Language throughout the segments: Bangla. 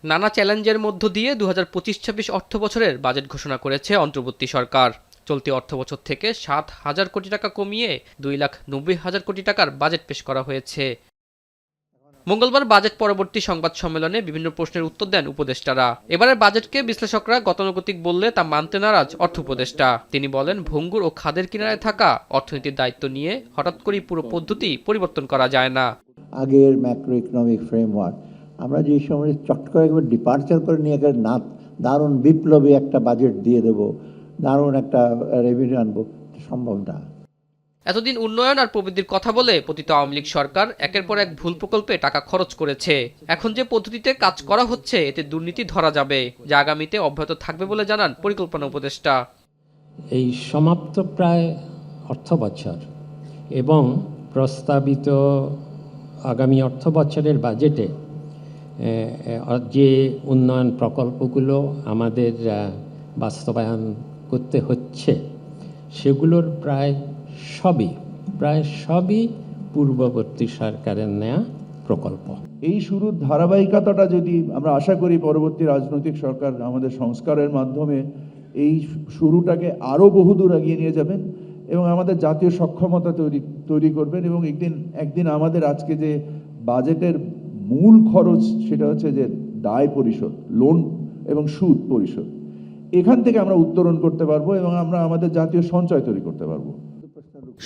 নানা চ্যালেঞ্জের মধ্য দিয়ে ২০২৫-২৬ অর্থবছরের বাজেট ঘোষণা করেছে অন্তর্বর্তী সরকার। চলতি অর্থবছর থেকে ৭,০০০ কোটি টাকা কমিয়ে ২,৯০,০০০ কোটি টাকার বাজেট পেশ করা হয়েছে। মঙ্গলবার বাজেট পরবর্তী সংবাদ সম্মেলনে বিভিন্ন প্রশ্নের উত্তর দেন উপদেষ্টারা। এবারের বাজেটকে বিশ্লেষকরা গতানুগতিক বললে তা মানতে নারাজ অর্থ উপদেষ্টা। তিনি বলেন, ভঙ্গুর ও খাদের কিনারায় থাকা অর্থনীতির দায়িত্ব নিয়ে হঠাৎ করেই পুরো পদ্ধতি পরিবর্তন করা যায় না। আগের ম্যাক্রো ইকোনমিক ফ্রেমওয়ার্ক আমরা যে সময় চট করে একবার ডিপার্চার করে নিয়ে গেলে না, দারুণ বিপ্লবী একটা বাজেট দিয়ে দেব, দারুণ একটা রেভিনিউ আনবো, সম্ভব না। এতদিন উন্নয়ন আর প্রবৃদ্ধির কথা বলে পতিত আওয়ামী লীগ সরকার একের পর এক ভুল প্রকল্পে টাকা খরচ করেছে। এখন যে পদ্ধতিতে কাজ করা হচ্ছে এতে দুর্নীতি ধরা যাবে, যা আগামীতে অব্যাহত থাকবে বলে জানান পরিকল্পনা উপদেষ্টা। এই সমাপ্ত প্রায় অর্থ বছর এবং প্রস্তাবিত আগামী অর্থ বছরের বাজেটে যে উন্নয়ন প্রকল্পগুলো আমাদের বাস্তবায়ন করতে হচ্ছে সেগুলোর প্রায় সবই পূর্ববর্তী সরকারের নেয়া প্রকল্প। এই শুরুর ধারাবাহিকতাটা যদি আমরা আশা করি পরবর্তী রাজনৈতিক সরকার আমাদের সংস্কারের মাধ্যমে এই শুরুটাকে আরও বহুদূর এগিয়ে নিয়ে যাবেন এবং আমাদের জাতীয় সক্ষমতা তৈরি করবেন এবং একদিন আমাদের আজকে যে বাজেটের মূল খরচ সেটা হচ্ছে যে দায় পরিশোধ, লোন এবং সুদ পরিশোধ, এখান থেকে আমরা উত্তরণ করতে পারবো এবং আমরা আমাদের জাতীয় সঞ্চয় তৈরি করতে পারবো।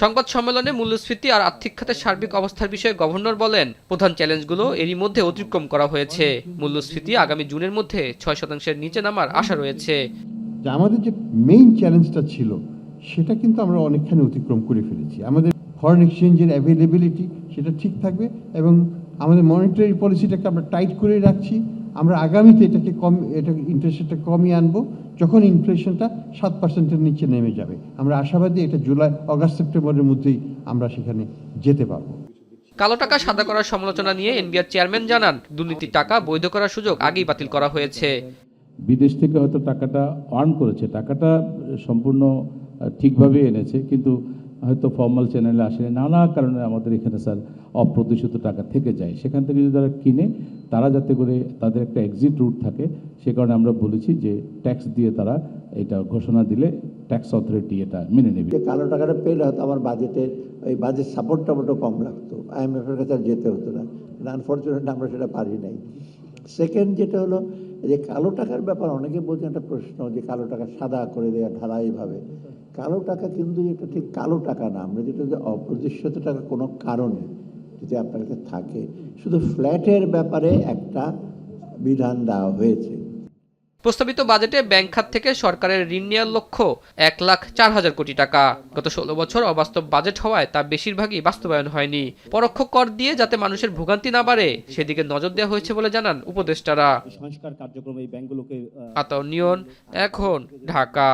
সংবাদ সম্মেলনে মূল্যস্ফীতি আর আর্থিক খাতের সার্বিক অবস্থার বিষয়ে গভর্নর বলেন, প্রধান চ্যালেঞ্জগুলো এরই মধ্যে অতিক্রম করা হয়েছে। মূল্যস্ফীতি আগামী জুনের মধ্যে ৬% নিচে নামার আশা রয়েছে। আমাদের যে মেইন চ্যালেঞ্জটা ছিল সেটা কিন্তু আমরা অনেকখানি অতিক্রম করে ফেলেছি। আমাদের ফরেন এক্সচেঞ্জের অ্যাভেলেবিলিটি সেটা ঠিক থাকবে এবং আমাদের মনিটারি পলিসিটাকে আমরা টাইট করে রাখছি। আমরা আগামীতে এটাকে ইন্টারেস্ট রেটটা কমিয়ে আনবো যখন ইনফ্লেশনটা ৭%-এর নিচে নেমে যাবে। আমরা আশাবাদী এটা জুলাই, অগাস্ট, সেপ্টেম্বরের মধ্যেই আমরা সেখানে যেতে পারবো। কালো টাকা সাদা করার সমালোচনা নিয়ে এনবিআর চেয়ারম্যান জানান, দুর্নীতির টাকা বৈধ করার সুযোগ আগেই বাতিল করা হয়েছে। বিদেশ থেকে হয়তো টাকাটা আর্ন করেছে, টাকাটা সম্পূর্ণ ঠিকভাবে এনেছে, কিন্তু হয়তো ফর্মাল চ্যানেলে আসেনি, নানা কারণে আমাদের এখানে স্যার অপ্রতিশোধ টাকা থেকে যায়। সেখান থেকে যদি তারা কিনে, তারা যাতে করে তাদের একটা এক্সিট রুট থাকে, সে কারণে আমরা বলেছি যে ট্যাক্স দিয়ে তারা এটা ঘোষণা দিলে ট্যাক্স অথরিটি এটা মেনে নেবে। কালো টাকাটা পেলে হয়তো আমার বাজেট সাপোর্টটা মোটো কম লাগতো, IMF-এর কাছে আর যেতে হতো না। আনফর্চুনেটলি আমরা সেটা পারি নাই। সেকেন্ড যেটা হলো যে কালো টাকার ব্যাপার, অনেকে বলছেন একটা প্রশ্ন যে কালো টাকা সাদা করে দেওয়া ঢালাইভাবে। কালো টাকা কিন্তু এটা ঠিক কালো টাকা না। আমরা যেটা যে অপ্রতিষ্ঠিত টাকা কোনো কারণে যদি আপনার কাছে থাকে, শুধু ফ্ল্যাটের ব্যাপারে একটা বিধান দেওয়া হয়েছে। প্রস্তাবিত বাজেটে ব্যাংক খাত থেকে সরকারের ঋণ নেওয়ার লক্ষ্য ১,০৪,০০০ কোটি টাকা। গত ১৬ বছর অবাস্তব বাজেট হওয়ায় তা বেশিরভাগই বাস্তবায়ন হয়নি। পরোক্ষ কর দিয়ে যাতে মানুষের ভোগান্তি না বাড়ে সেদিকে নজর দেওয়া হয়েছে বলে জানান উপদেষ্টারা। সংস্কার কার্যক্রম এই ব্যাংকগুলোকে আতাউর নিয়ন, এখন, ঢাকা।